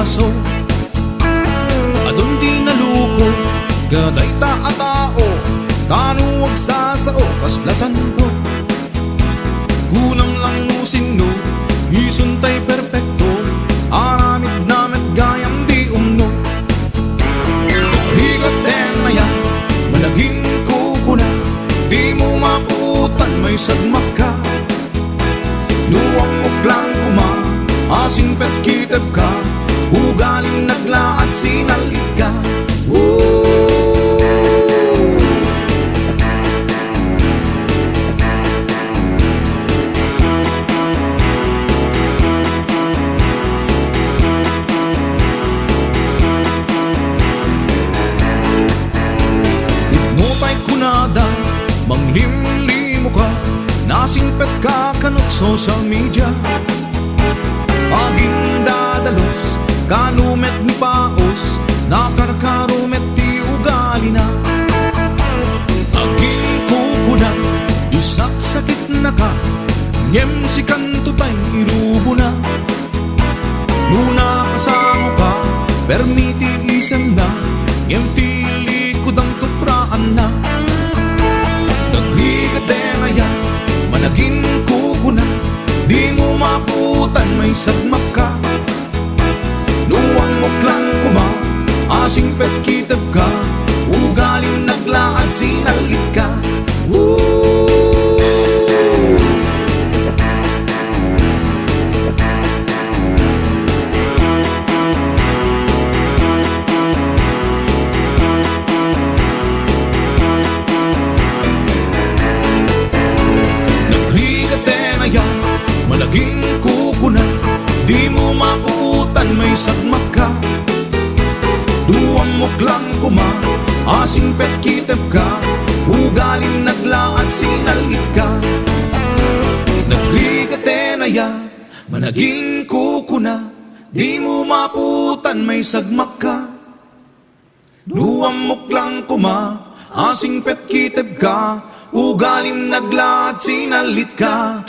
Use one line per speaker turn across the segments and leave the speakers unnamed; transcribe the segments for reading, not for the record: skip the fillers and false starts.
aso. Adun di naluko, gaday ta atao, kanuwag sa sao, kaslasan ko. Gulang lang no sino, isuntay perpekto, aramid namet gayam di umno. Higat na yan, managin ko kuna, di mo maputan may sagmak ka. Nuwang muklang kuma, asing pet kitep ka, ugaling nagla at sinalit ka. Itnutay kunada, manglimlimo ka, nasingpet ka kanot social media. Aging dadalos, kanumet ni paos, nakarkarumet ti ugali na. Aging kukuna, isaksakit na ka, ngem si kantutay irubo na. Nuna kasamo ka, permiti isem na, ngem ti likod ang tupraan na. Nagligate na yan, managin kukuna, di mo maputan may sagmak ka. Nuwang muklang kuma, asing pet kitep ka, ugaling naglaad sinalit ka. Nagligate na yan, malaging kukuna, di mo maputan may sagmak ka. Duwang muklang kuma, asing pet kitep ka, ugaling naglaad sinalit ka. Nagligate na yan, managing kukuna, di mo maputan may sagmak ka. Duwang muklang kuma, asing pet kitep ka, ugaling naglaad sinalit ka.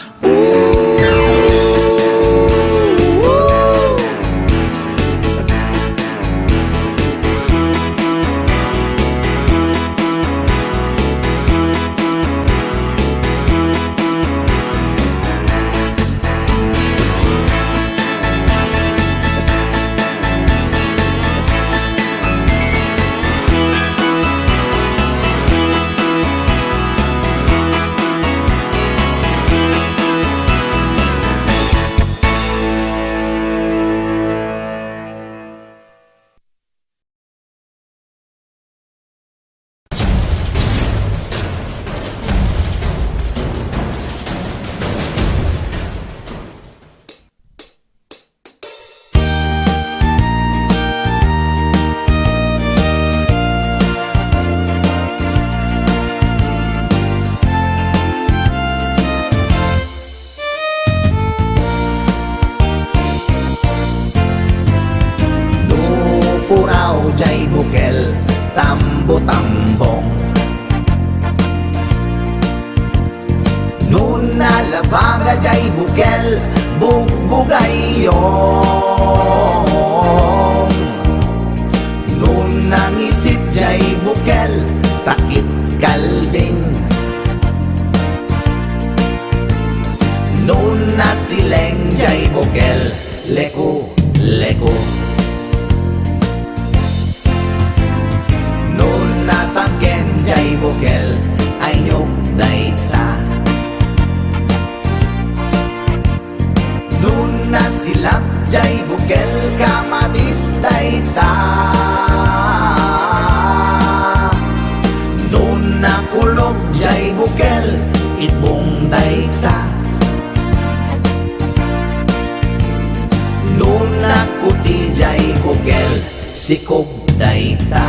Puraw jay bukel, tambo-tambong. Nun nalabaga jay bukel, bugbugayong. Nun nangisit jay bukel, takit kalding. Nun nasileng jay bukel, leku-leku. Natangken jay bukel, ay nyog dayta. Nun nasilap jay bukel, kamatis dayta. Nun nakulog jay bukel, itbong dayta. Nun nakuti jay bukel, sikog dayta.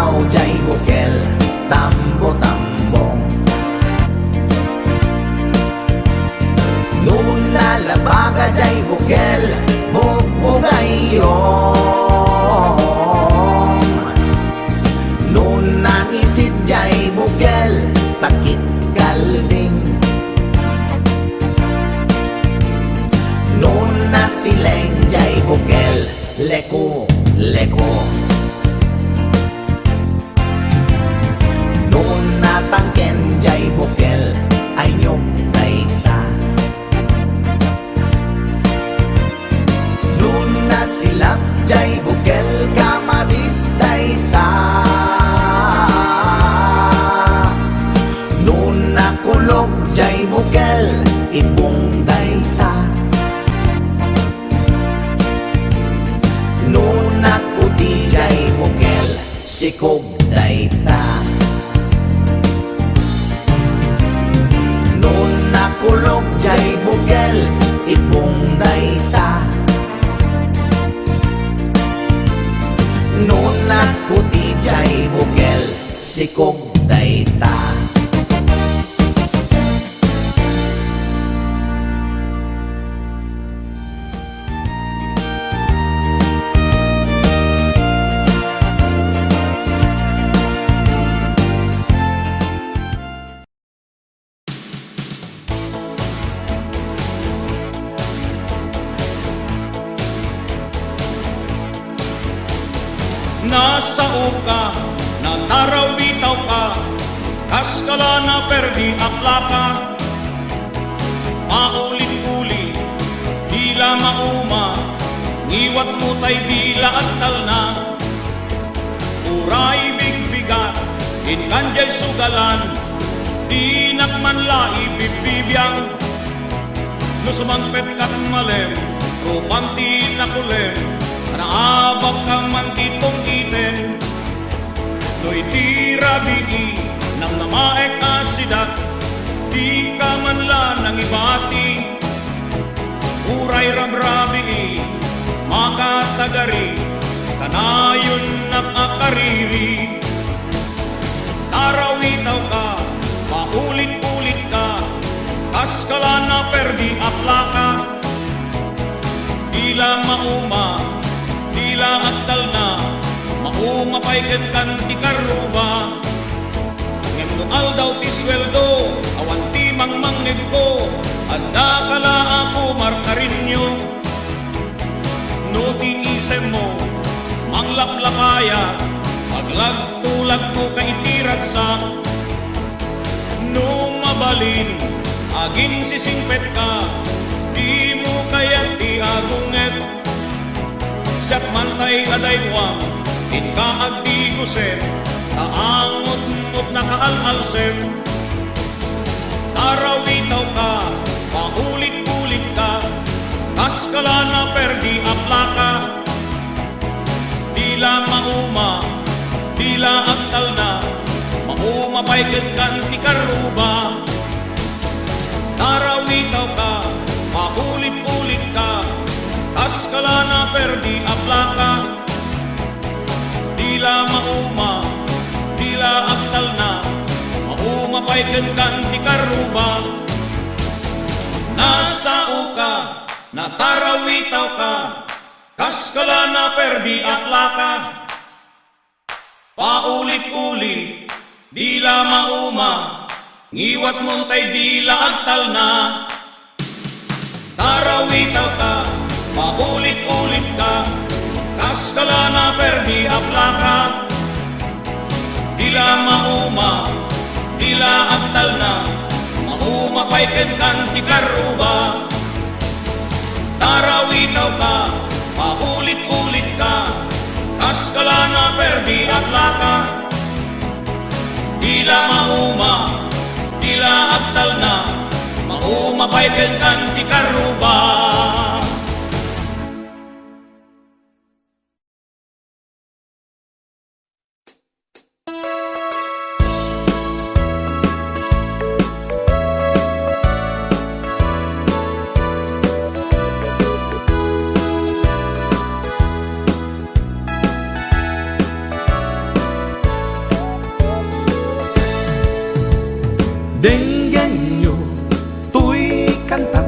Langaw jay bukel, tambo-tambong. Noon nalabaga jay bukel, bubugayong. Noon nangisid jay bukel, takit galbing. Noon nasileng jay bukel, leko-leko. Noon natangken jay bukel, ay nyog dayta. Noon nasilap jay bukel, kamadis dayta. Noon nakulog jay bukel, ibong dayta. Noon nakuti jay bukel, sikog dayta. Noon nakulog jay bukel, ibong dayta. Noon nakuti jay bukel, sikog dayta.
Nasa uka, nataraw bitaw ka, kaskala na perdi akla ka. Maulit-ulit, dila mauma, ngiwat mo tay dila at talna. Uray bigbigat, inkanjay sugalan, di nakmanla ibibibiyang. Nusumangpet kat malem, rupanti na kulem, naabak ka man kitong iten. No'y di rabii nang namaek asidat, di ka man la nang ibati. Uray rabrabii, makatagari, kanayon nakakariri. Tarawitaw ka, paulit-ulit ka, kaskala na perdi akla ka. Dila mauma, dila aktal na, mauma paiket kan ti karuba. Ngem aldaw ti sweldo, awan ti mangmangnig ko, adda kala ako markarinyo. No ti isem mo, manglaplakaya, maglagtulag ko kay tiratsa. No mabalin, aging sisingpet ka, di mo kaya ti agunget. Siyak mantay adaywang, inka agdigusen, taangot-ngot na kaalalsem. Tarawitaw ka, paulit-ulit ka, kaskala na perdi akla ka. Dila mauma, dila aktal na, mauma paiket kan ti karuba. Tarawitaw ka, paulit-ulit ka, kaskala na perdi akla ka. Dila mauma, dila aktal na, mauma paiket kan ti karuba. Nasa uka, natarawitaw ka, kaskala na perdi akla ka. Paulit-ulit, dila mauma, ngiwat montay dila aktal na. Tarawitaw ka, paulit-ulit ka, kaskala na perdi akla ka. Dila mauma, dila aktal na, mauma paiken kan ti karuba. Tarawitaw ka, paulit-ulit ka, kaskala na perdi akla ka. Dila mauma, dila aktal na, mauma paiken kan ti karuba.
Denggan nyo, tuy kantak,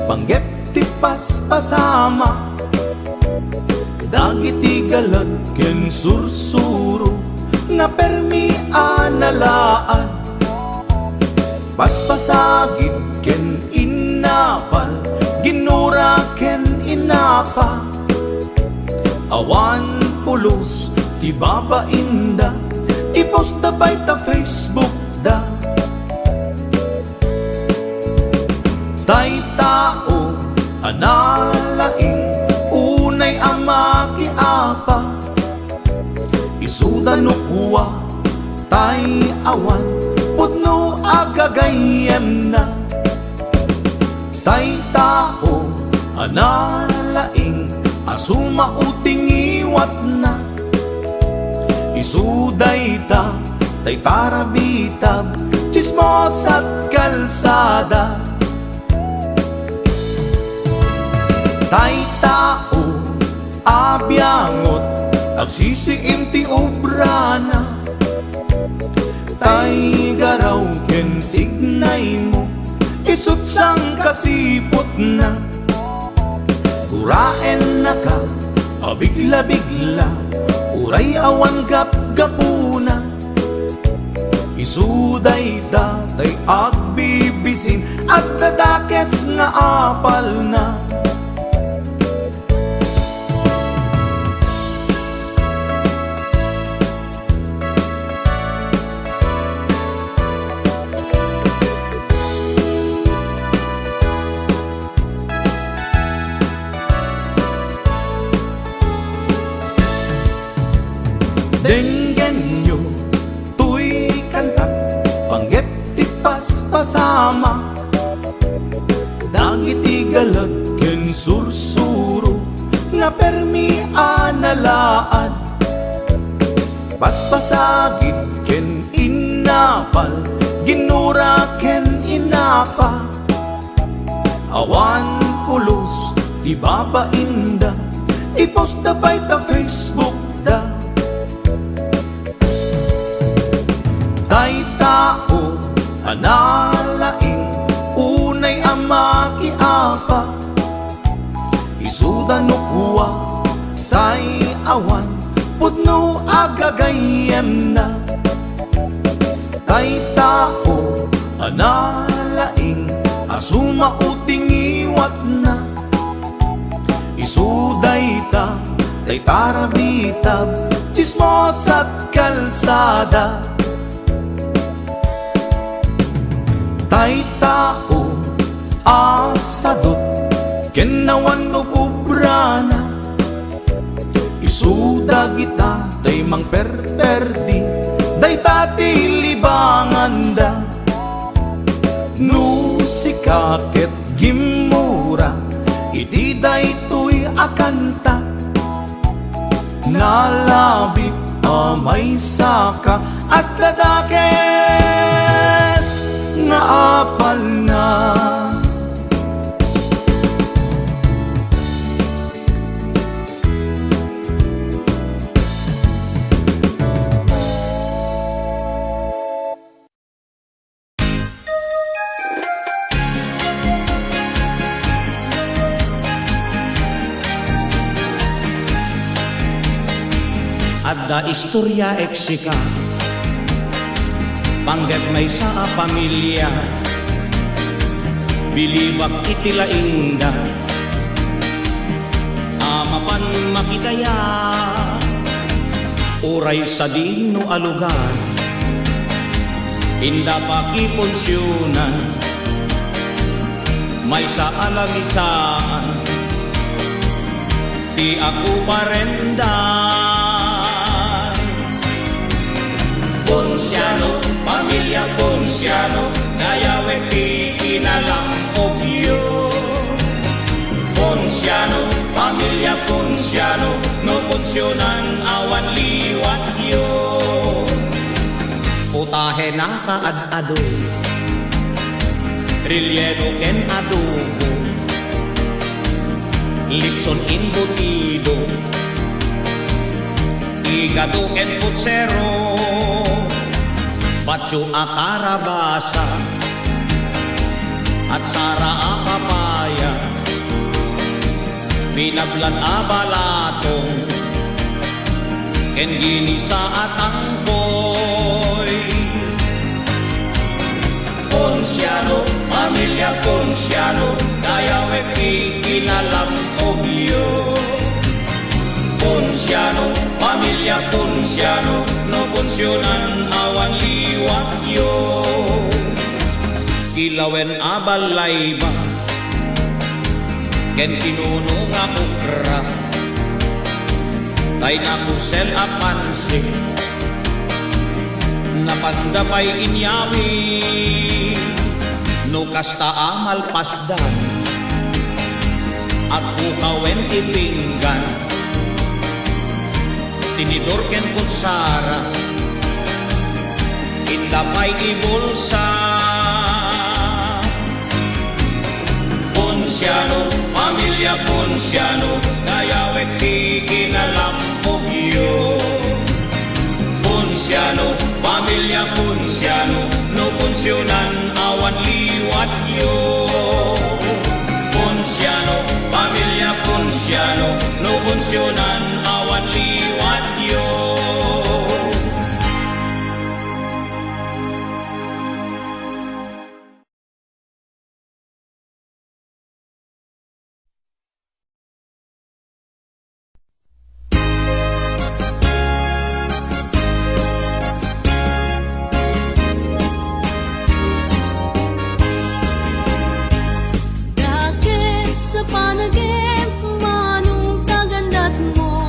panggep tipas pasama, dagiti galag ken sursuro, nga permi analaan, paspasagid ken inapal, ginura ken inapa, awan pulos ti babainda, ipost da bay ta Facebook da. Tay tao analaing unay amaki apa, isuda no kuwa tay awan putno agagayem na. Tay tao analaing asuma uting iwat na, isuday ta tay tarabitab chismos at kalsada. Tay tao abyangot agsisiim ti obrana, tay garaw ken tignay mo isut sang kasipot na. Uraen na ka abigla-bigla, uray awan gap-gapuna, isuday da tay agbibisin at dadakets nga apal na. Denggan nyo, tuy kantak, panggep tipas pasama, dagiti galag ken sursuro, nga permi analaan, paspasagid ken inapal, ginura ken inapa, awan pulos ti babainda, ipost da bay ta Facebook da. Tay tao analaing unay amaki apa, isuda no kuwa tay awan putno agagayem na. Tay tao analaing asuma uting iwat na, isuday ta tay tarabitab chismos at kalsada. Tay tao asadot kenawan no pubrana, isuda kita tay mang perperdi, day tati libangan da. No sikaket gimura, iti day tuy akanta, nalabit amay saka at ladakes nga apal na.
Adda istorya eksika, panggap may sa pamilya, bilibak itilainda, amapan makidaya, uray sa dino alugan, inda pakiponsyunan, may sa alamisaan, di ako parendan. Ponsiano, pamilya Ponsiano, nayawe ti inalang obyo. Ponsiano, pamilya Ponsiano, no punsyonan awan liwat yo. Putahe na kaad-ado, rilyero ken adobo, Lipson embutido, hígado ken putsero, pacho a carabasa, at sara a papaya, binablan a balatong, ken ginisa at angkoy. Ponciano, pamilya Ponciano, dayaw e kinalampogyo. Ponciano, pamilya Ponciano, no punsyonan awan liwat yo. Kilawen abalay ba, ken kinuno nga ukra, tay nakusel a pansig, napandapay inyami, no kasta amal pasdan, at hukawen ipinggan, tinidor ken kutsara, indapay ibulsa. Ponciano, pamilya Ponciano, dayaw e kinalampogyo. Ponciano, pamilya Ponciano, no punsyonan awan liwat yo. Ponciano, pamilya Ponciano, no punsyonan awan liwat yo.
Sa panagip, manong kagandat mo.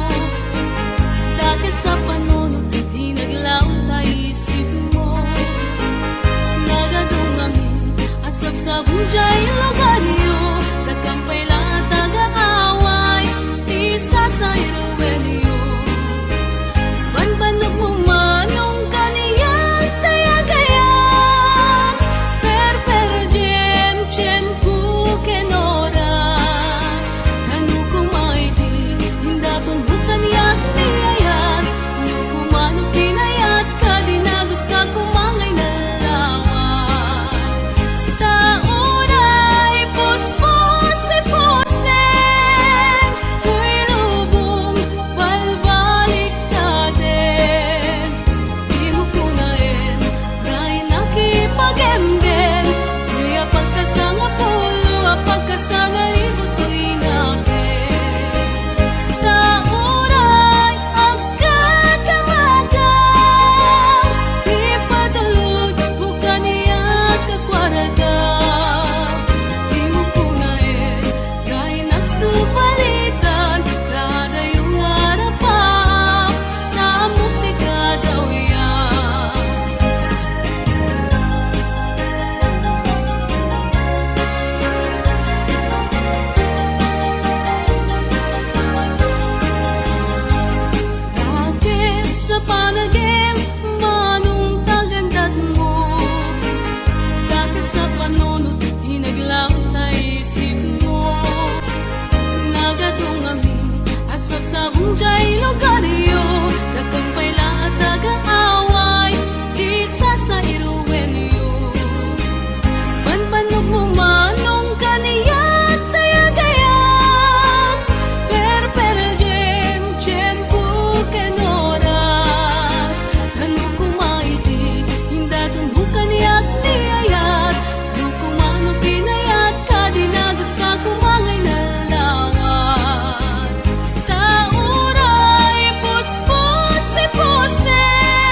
Dati sa panunod, di naglaw na isip mo. Nagadungamin, at sabsabong diya'y lugaryo. Nagkampay lang at nag-aaway, isa sa iruwenyo. Banbanok mo manong kaniyan, tayagayan. Per jem, jem ku kenora. Kumangay na lawan, taunay puspos e posem, kuy lubong balbalik natin. Di mo kunain, dahil nakipagemgem, kuya pagkasanga pulo, pagkasanga ibutoy natin. Taunay agkakamagang, ipatulog bukan niya kakwarada. Di mo kunain, dahil nagsupalitan, dada yung harapan, naamok ni kadaw yan. Dati sa panagim, manong kagandat mo. Dati sa panunod, hinaglaw na isip mo. Nagadungamin, asap sa bunjay lugaryo. Nagkampay lang at nag-aaway, isa sa iruwenyo. Banbanog mo manong kaniyan, tayagayan. Per jem, jem ku kenoras. Ano kumaiti, hindatong bukan niya't niyayat. Ano kumano pinayat ka, dinagas ka kumangay na lawan. Tauray puspos e posem,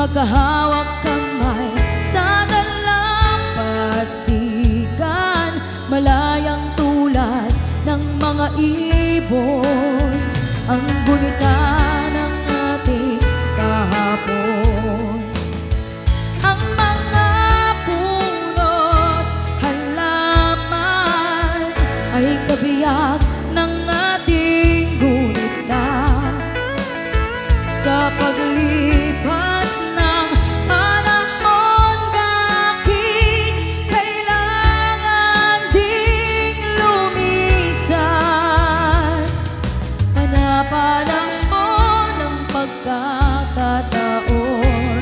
magkahawak kamay sa dalampasigan, malayang tulad ng mga ibon, ang gunita ng ating kahapon. Ang mga punot halaman ay kabiyak ng ating gunita. Sa paglipas ng panahon, bakit kailangan ding lumisan? Panapanahon ng pagkakataon,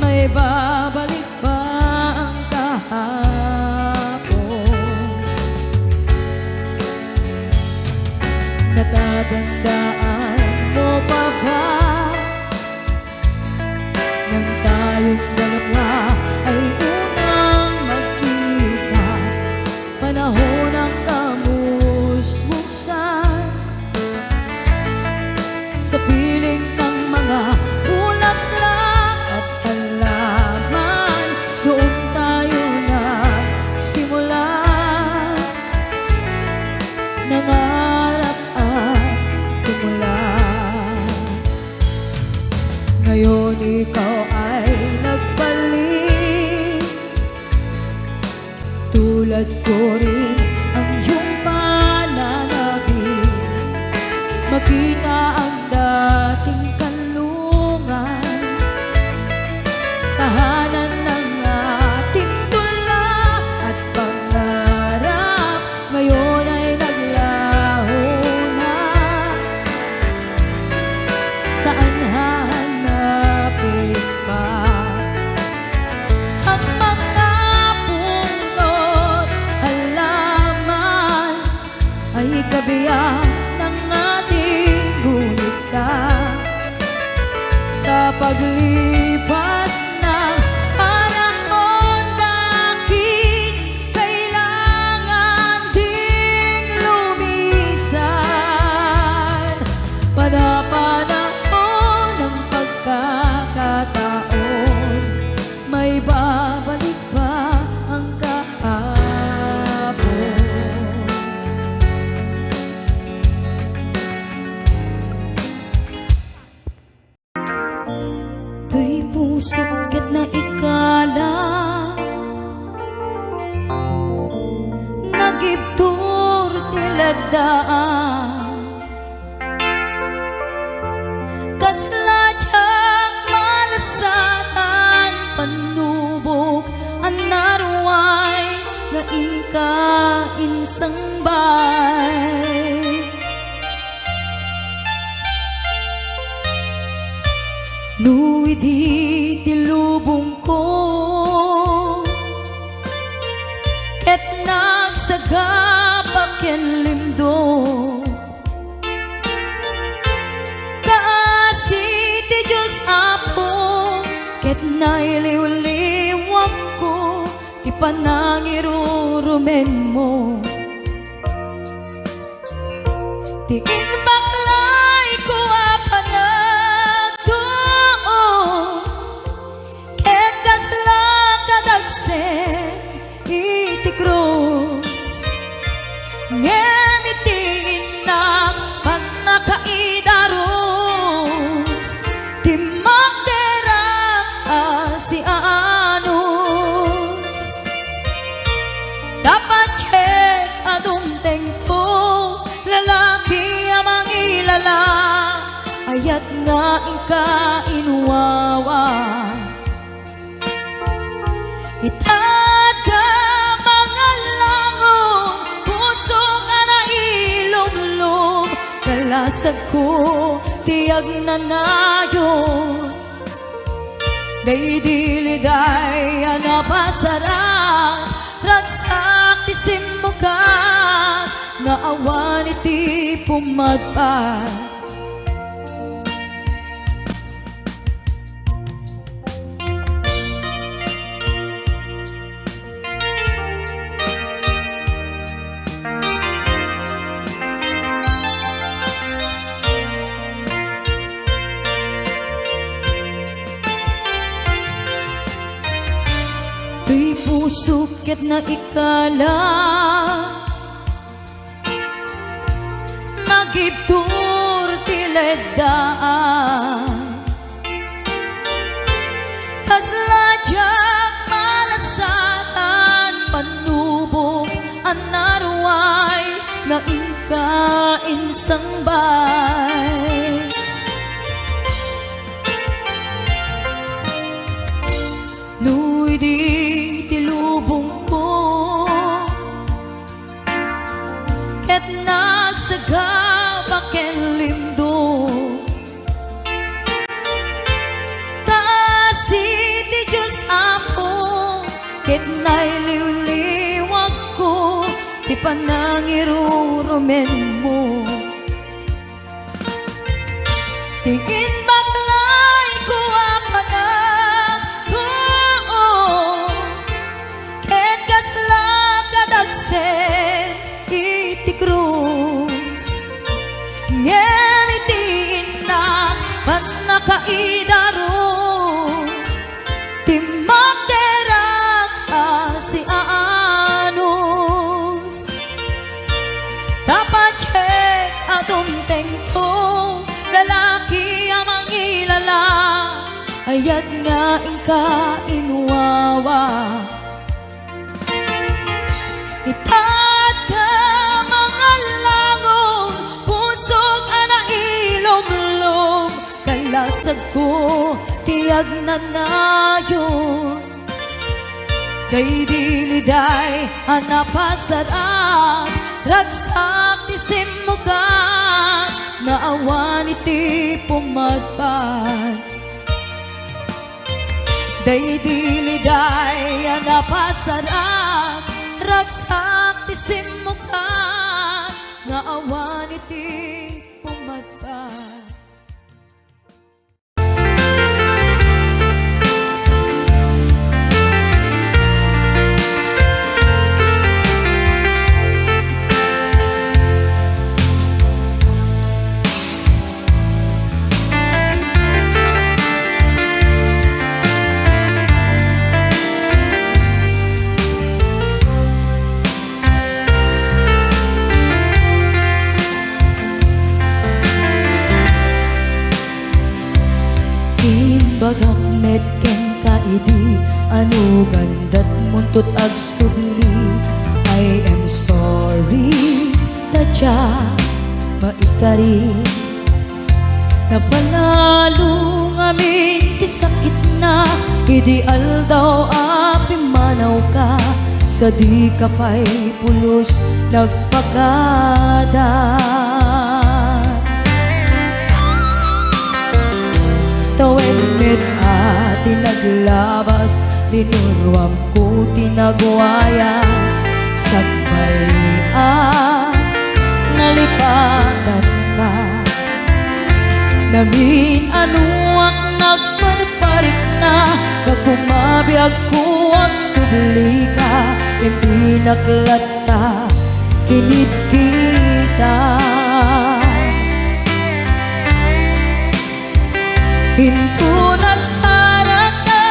may babalik ba ang kahapon? Natatandaan mo pa ba nang tayong dalawa ay unang magkita? Panahon ng kamusmusan, sa piling ng mga bulaklak at halaman, doon tayo nagsimula. Nangarap at tumula. Ngayon ikaw ay nagbalik, tulad ko rin ang iyong pananabik. Makita ang dating kanlungan, tahanan ng ating tula at pangarap. Ngayon ay naglaho na, saan hahanapin pa? Ang mga punot halaman ay kabiyak ng ating gunita. Sa paglipas ng panahon, bakit kailangan ding lumisan? Panapanahon ng pagkakataon, may babalik ba ang kahapon? Tuy puso ket na ikala, nagibtur tiladaan, kasladyak malasatan panubok anarway nga inka insang bay. Nuidi tilubong ko ket nagsagapa ken lindo, kaasi ti Diyos Apo ket nailiw-liwak ko ti panangirurumen mo. Ti inbaklay ko apanagdo, ket kasla kadagsen iti krus, ngemitingin na pagnakaidarus, ti magderang si anus. Dapat check anong tempo, lalaki amang ilala, ayat nga ingka inuwawa. Itaga mga langon, puso nga na ilumlum, kalasag ko tiyag na nayon. Daydiliday anapasarang, ragsak ti simmukan, nga awan iti pumadpad. isip na ikala nagibtur tiledaan kasladyang malasatan panubok anarway na ingkain sangbay nuy di tilubong ko ket nagsagabak ken lindo kasi ti Diyos apo ket nailiwliwag ko ti panangirurumen mo tingin baklay ko apanak ko ket kasla kadagsen iti krus ngem iti inak man nakaidaros timmak derak si aanos tapacek atom tengto lalaki amang ilala ayat nga ingka inuwawa itat ka mga langong pusog ana ilom-lom kalasag ko tiyag na nayon kay diliday anapasarap ragsak ti simugan na awan iti pumadpad day diliday anapasarap ragsak ti simugan na awan iti pumadpad bagak met ken kaidi anu gandat muntut ag subli I am sorry tadya maikari napanalo ngamin ti sakit na ideal daw api manaw ka sa di ka pa'y pulos nagpagada tawen met ati naglabas dinurwam ko tinagwayas sagbay nalipatan ka namin anuak nagparparik na kakumabiyag ko ang subli ka hindi naklata kinit kita Hinto nagsara ka,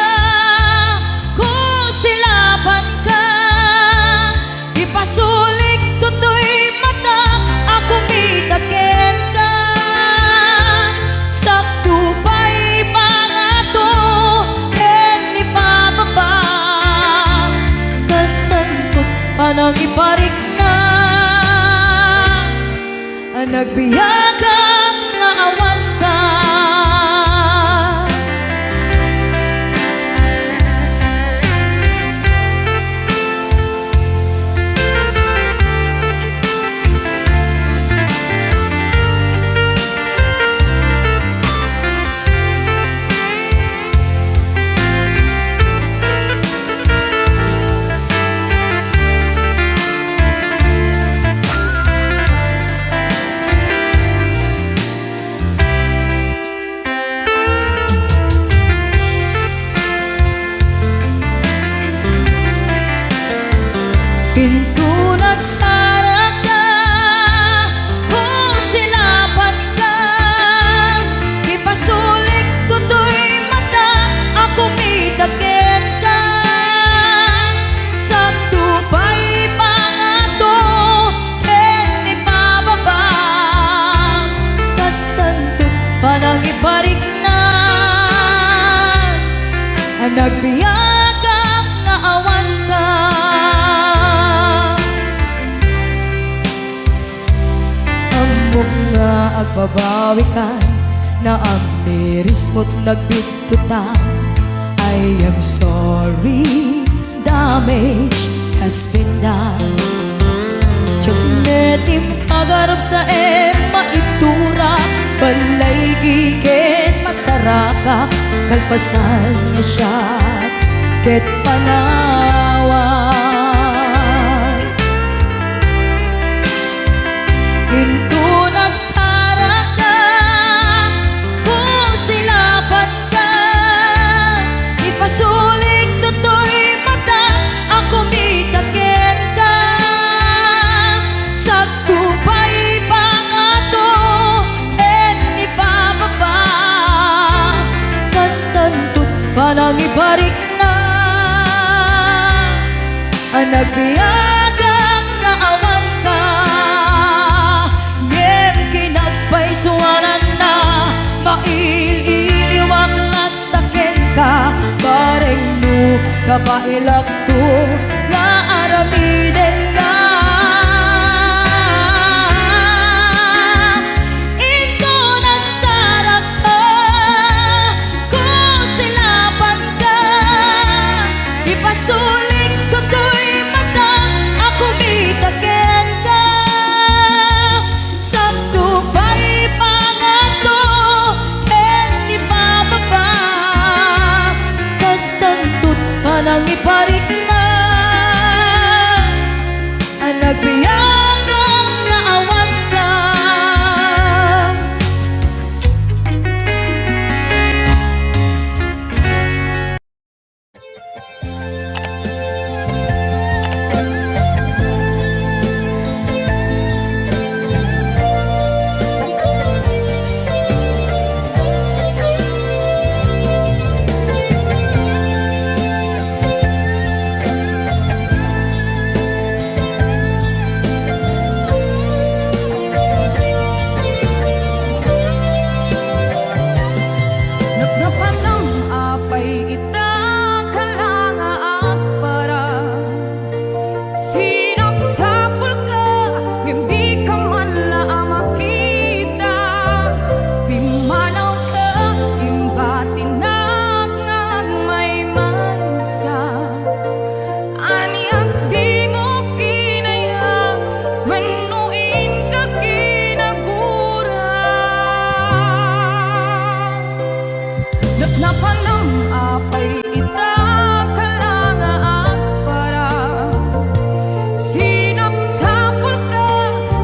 kusilaban ka ipasulik tutoy mata, ako mitaken ka sakto pa'y pangato, ken ipababa kastan ko panang iparik na nagbiyagang nga awan ka nagbiyagang nga awan ka. Amok nga agbabawi ka na ang miris mo't nagbitutan. I am sorry, damage has been done. Tiyagnetim agarap sa maitura, balay giken masaraka, kalpasan niya siya ket panawan. Into nagsarap na kung silapan ka, ipasulik tutoy mata ako mitaken ka. Sa tupay pangato en ipababa, kastantut panang ibarik na ang nagbiyagang naawan ka. Ngem kinagpay suwanan na maililiwag lataken ka. Bareng nu kabailak to nga aramiden ka. Ito nagsarap ka kung silapan ka, ipasulik tutoy mata ako mitaken ka. Sa tupay pangato ken ipababa, kastantut panang iparik na ang nagbiyagang naawan ka.
Napnapan ng apay ita kalanga at parang sinapsapul ka, hindi ka man lang makita. Pimanaw ka, imbatinag ngag may mansa. Aniyak di mo kinaya, wenuin ka kinagura. Napnapan ng apay ita kalanga at parang sinapsapul ka,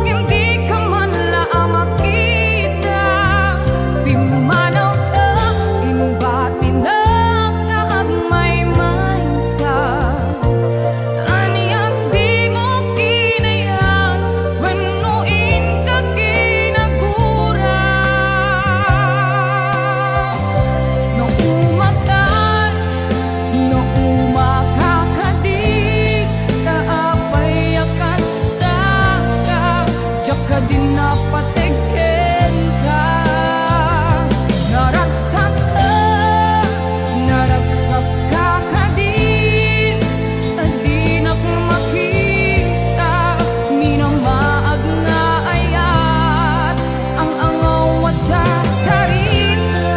hindi ka man lang makita. Pimanaw ka, imbatinag ngag may mansa. Aniyak di mo kinaya, wenuin ka kinagura. No umatan, no umakakadi, taapay akasta ka, diyak ka din napategen ka. Naragsak ka kadin, adinak makita, minamaag na ayat, ang angaw sa sarita.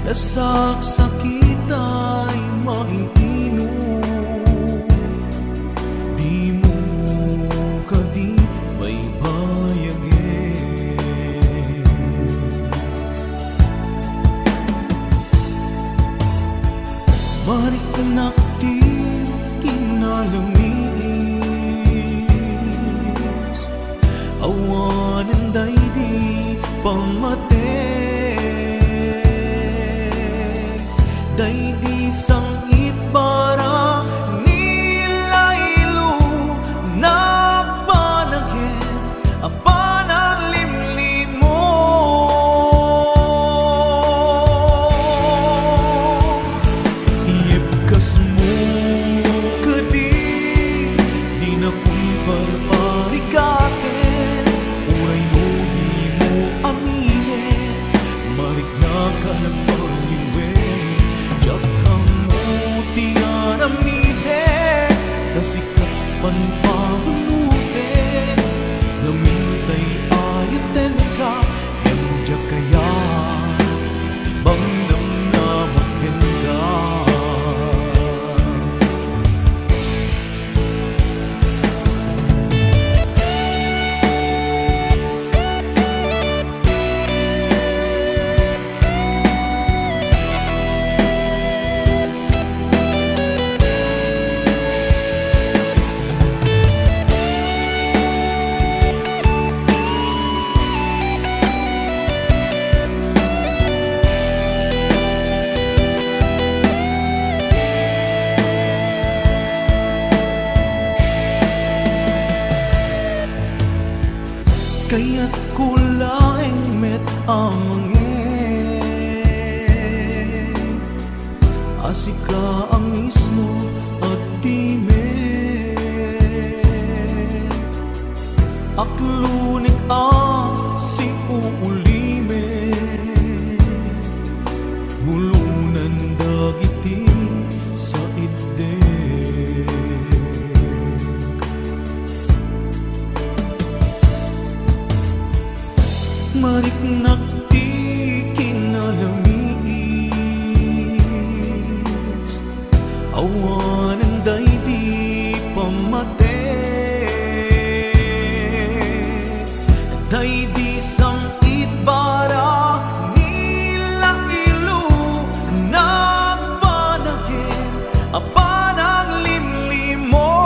nasaksakit ay maiinot. Di mo kadi may bayagin. Marikanak di kinalamis, awanan day di pamate. Day di sangit para nilaylo na panagin apan ang limlit mo. Iibkas mo kadi di na kumparparigate, uray no di mo amine, marik na ka nagpaliwe. Diyak kang mutiyan amide, kasikat panpanunute, gamintay ayaten ka, yang diyak kaya ibang namnamakin ka. Kaya't kulaing met amangin, asika ang mismo at time. Aklunik si uulime, mulunan dagiti sa ide. Mariknak di kinalamis, awanan day di pamate. Day di sangit bara nilailo na panagin apan ang limlim mo.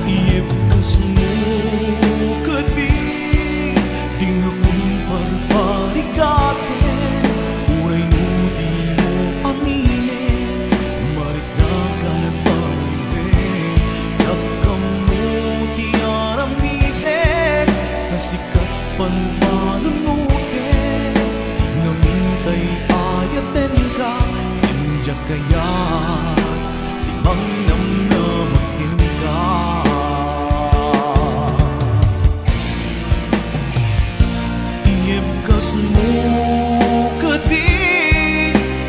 Iibkas mo kadi di nga kumparparigate, uray no di mo amine, marik na ka nagpaliwe. Diyak kang mutiyan amide, kasikat panpanunute, ngamintay ayaten ka, indyak kaya ibang namnamakin ka. Iibkas mo kadi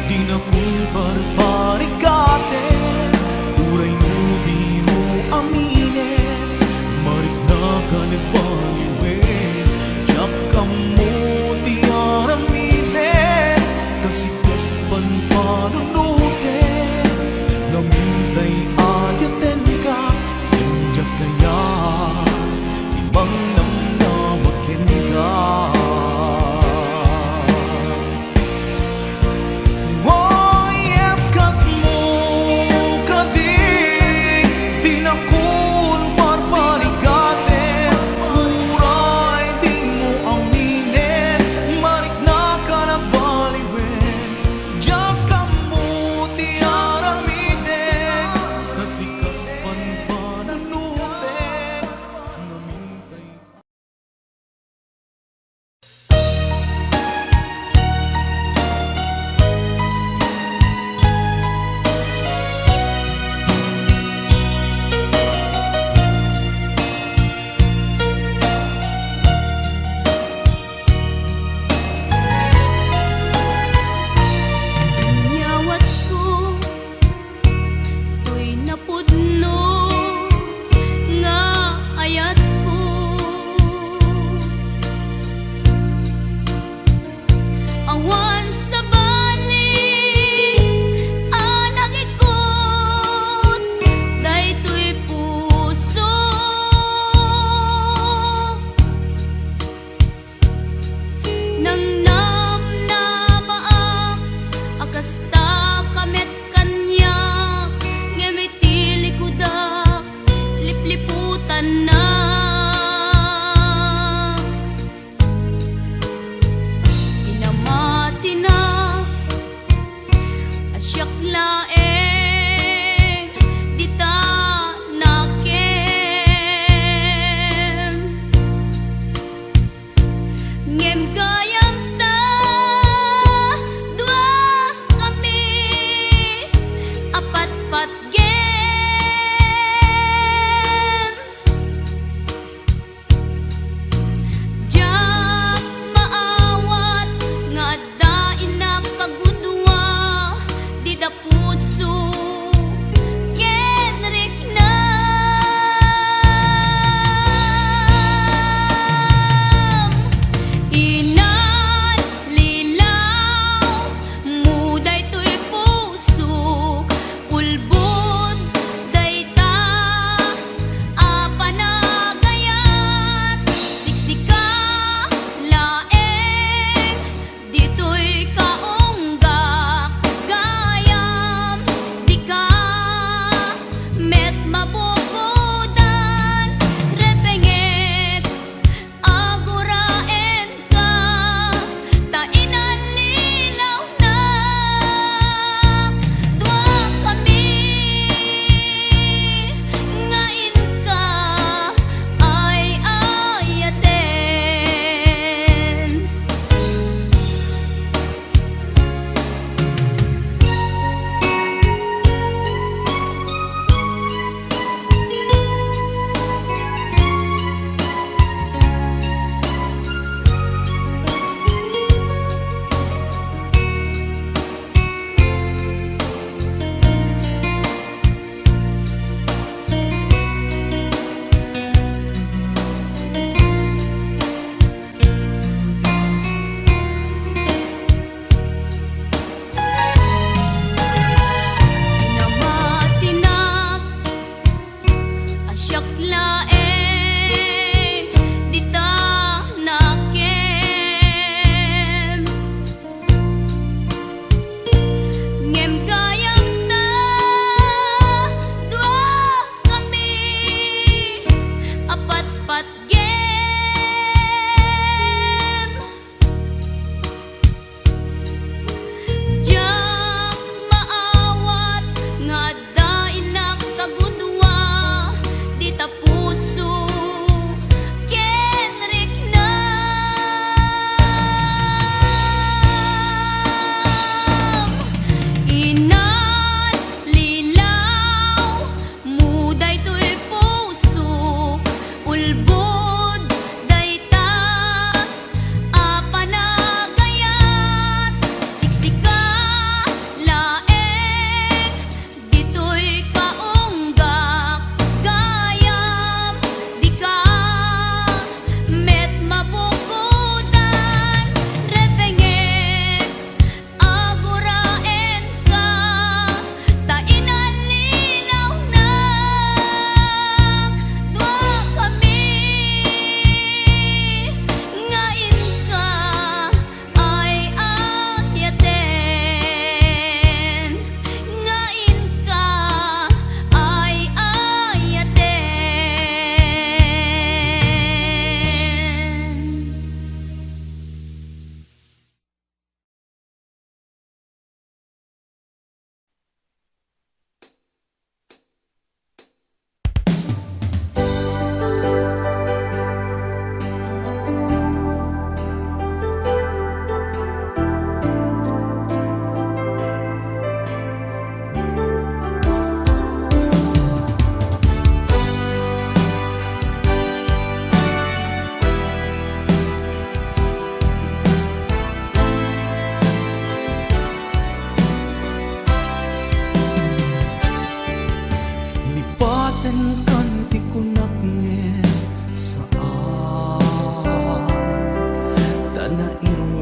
di na kumparparigate, uray no di mo amine, marik na ka nagpaliwen. Diyak kang mutiyan amide, kasikat panpanunute, namintay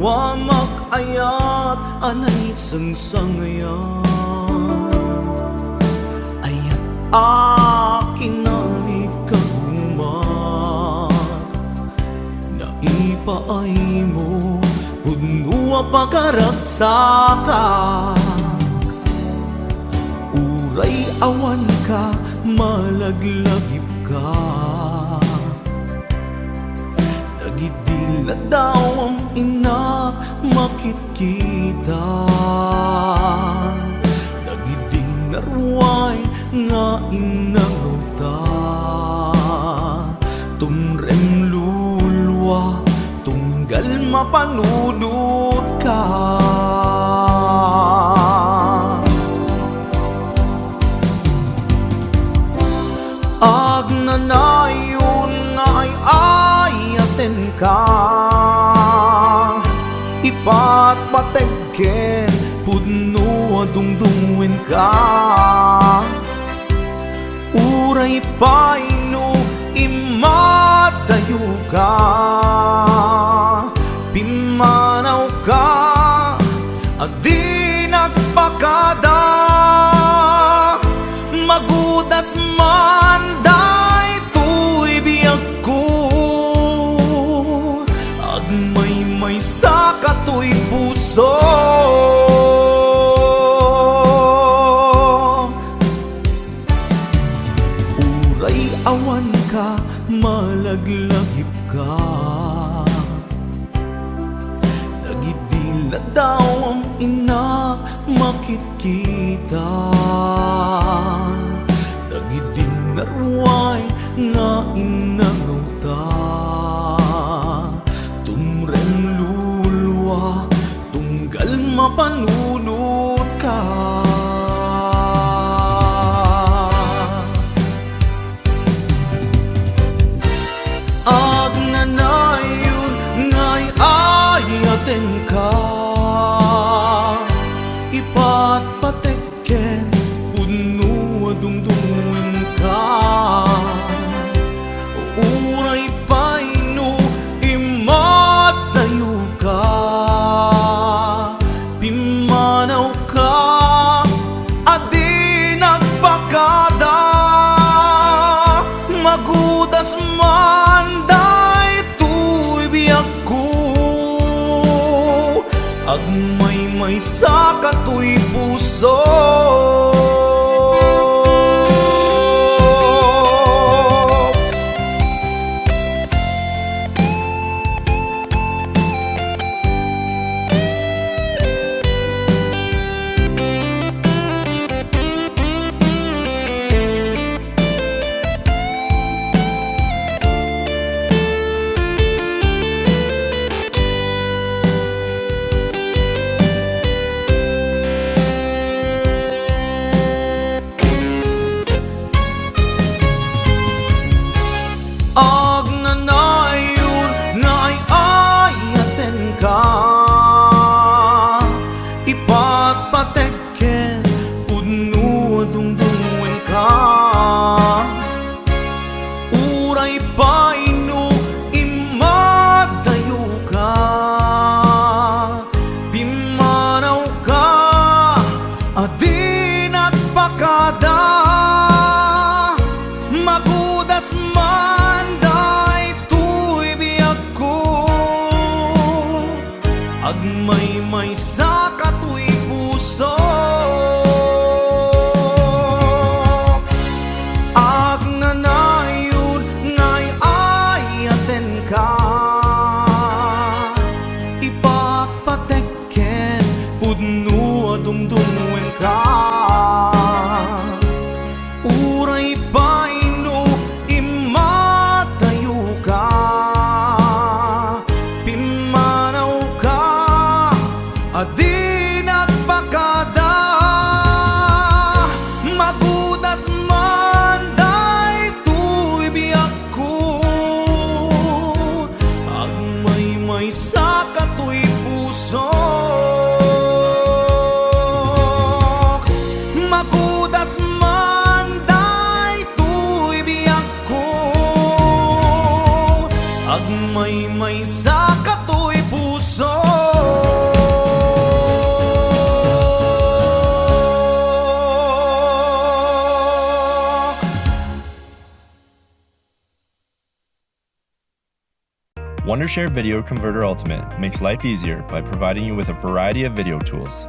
wamak ayat anay sangsangayan ayat akin na kagumat na ipaay mo puno pagkaragsakan uray awan ka malaglagip ka nagidila daw ang inak makit kita nagidinarway nga inangota tumrem lulwa tunggal mapanunod ka agnanayon nga ay ayaten ka ipatpategken pudno adungdungwen ka uray paino imadayo ka pimanaw ka adi nagpakada magudas man day tuy biyag ko agmay sa katoy puso uray awan ka malaglagip ka nagidila daw ang inak makit kita nagidinarway nga inangota tumren lulwa tunggal mapanunod ka agnanayon nga'y ayaten ka ipatpatekken puno adungdungin ka uray paino imatayo ka pimanaw ka adi nagpakada magudas man day tuy biyag ko agmay sa katoy puso agnanayon nga ay ayaten ka ipatpatekken puno adungdungwen ka uray paino imadayo ka pimanaw ka adi nagpakada magudas man day tuy biyag ko agmay sa katoy puso agnanayon nga'y ayaten ka ipatpatekken pudno adungdungwen ka uray paino imatayo ka pimanaw ka adi nagpakada magudas man day tuy biyag ko agmay sa katoy puso magudas man day tuy biyag ko agmay sa katoy puso
Wondershare Video Converter Ultimate makes life easier by providing you with a variety of video tools.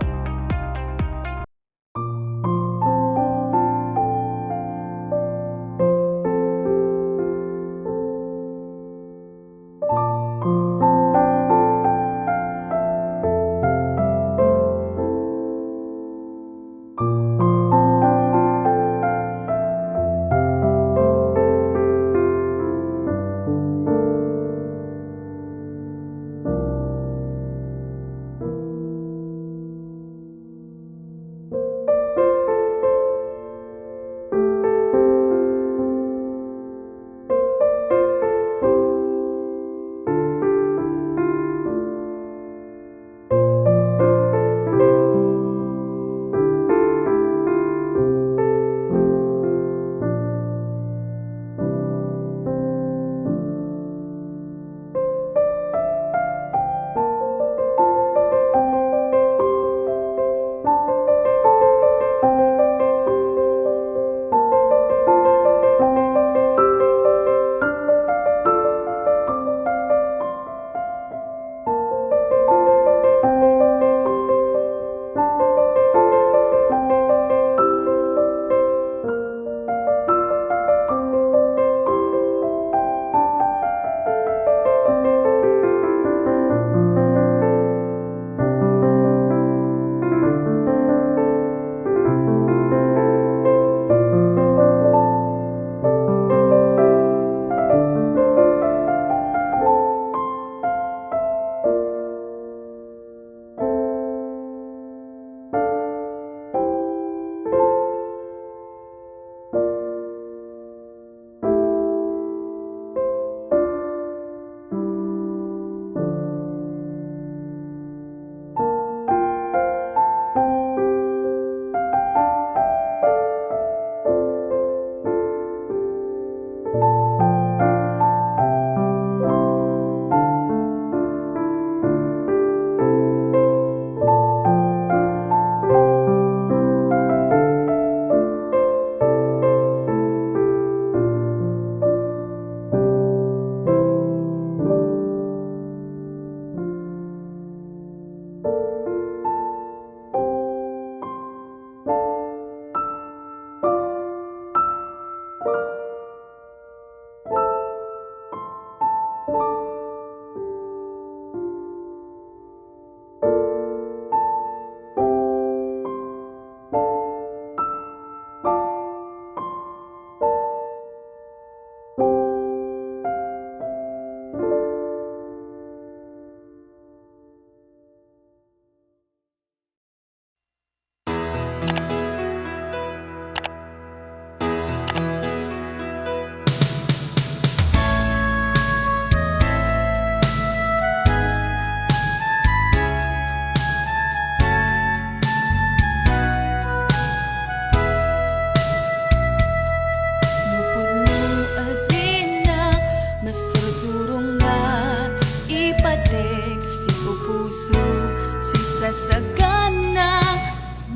Sagana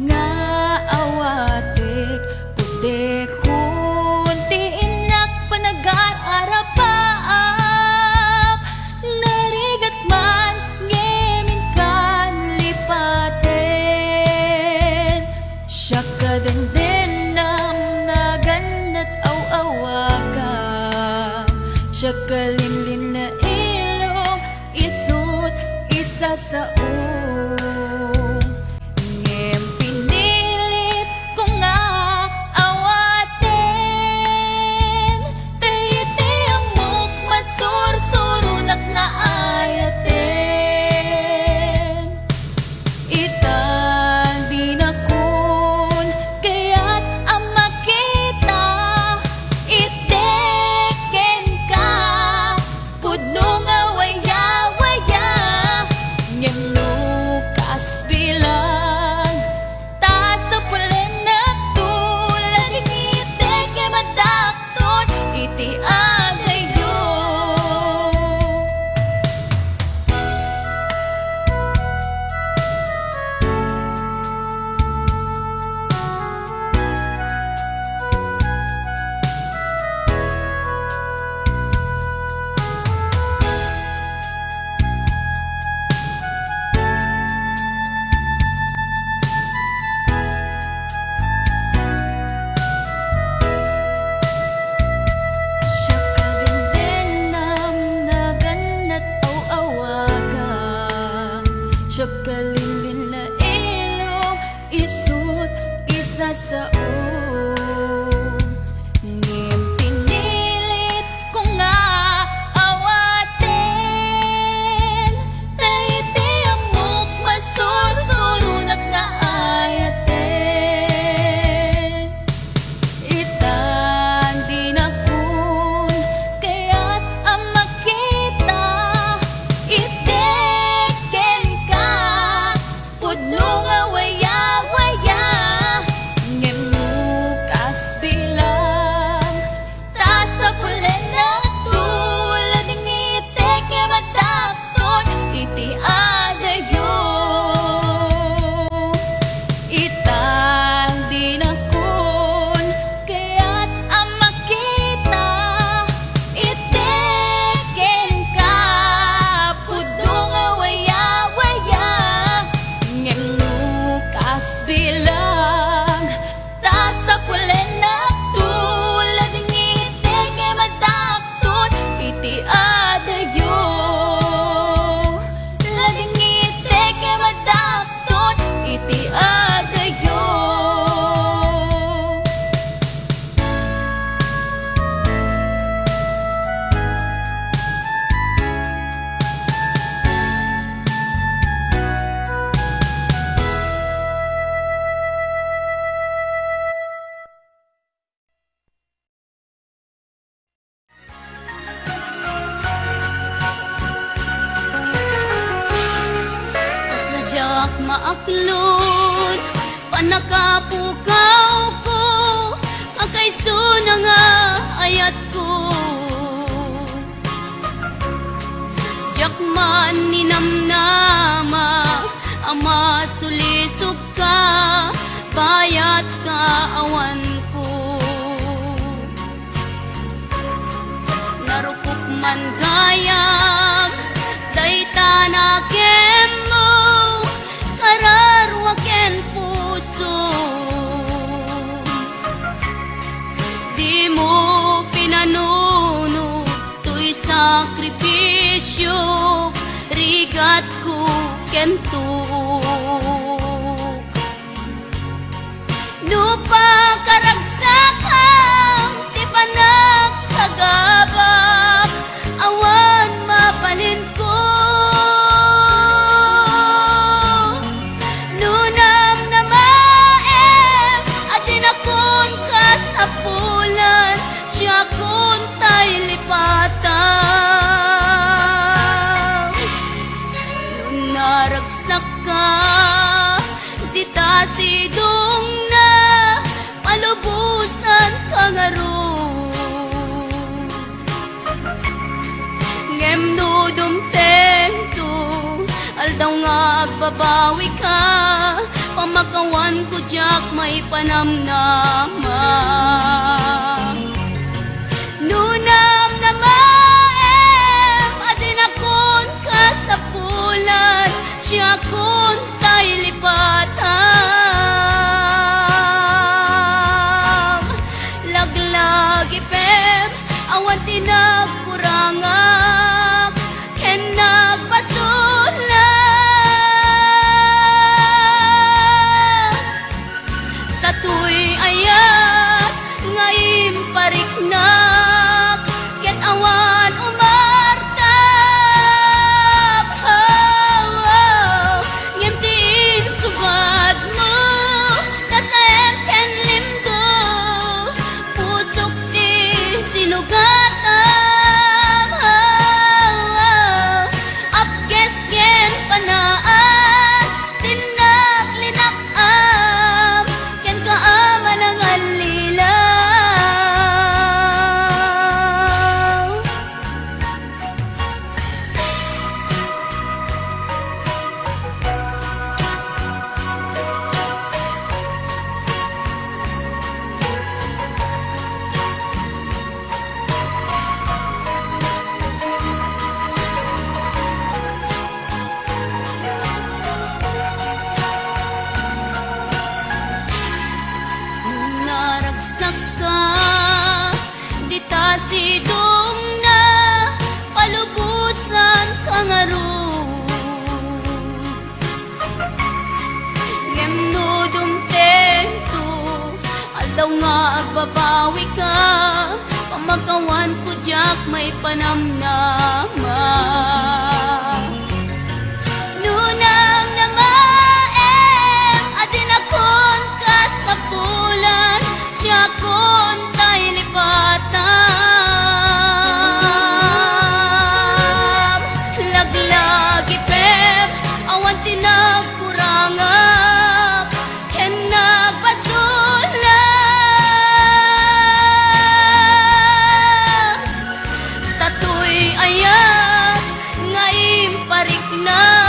nga awatik puti kunti inak panag-aarapap narigat man ngemin kan lipaten siya kadenden nam naganat aw-awaka siya kalinlin na ilong isut isa sa iteken ka siya kalilin na ilong isut isa sa ngem pinilit ko nga awatin taiti amok masursurunat nga ayaten itan di na kun kaya't ang makita iteken ka pudno nga waya-waya ngem nukas bilang ta sa pulen na tulad ng iteke matakton iti adayo itang di na kun kaya't ang makita iteken ka pudno nga waya-waya ngem nukas bilang ta sa pulen na tulad ng iteke matakton iti adayo lading iteke matakton iti adayo. Tas nadyak maaklod panakapukaw ko akaiso na nga ayat ko jakman ni namnama ama sulisog ka bayat ka awan ko narukop man gayam dayta na kemo kararwaken puso di mo pinanuno to'y sakripisyo rigat ko kentuk lupa karagsakam di panak sa gabak awan mapalin ko nunam na maem at dinakon ka sa pulan siya kun tay lipatan nunaragsak ka di ta sidong na palubusan ka nga ron ngem no dumtento aldaw nga agbabawi ka pamakawan ko jak may panamnama nunam na maem adinakon ka sa pulan siya kun tay lipatan laglag ipem awan tinagkurangak ken nagpasulat tatuy ayat nga kawan ko jak may panamnama. Nunang namaem, adin akon kasapulan, siya kon tay lipatam. Laglagi pep, awan tinagkurangap, ken nagpasulat. Tatoy ayat, ngayon parik na.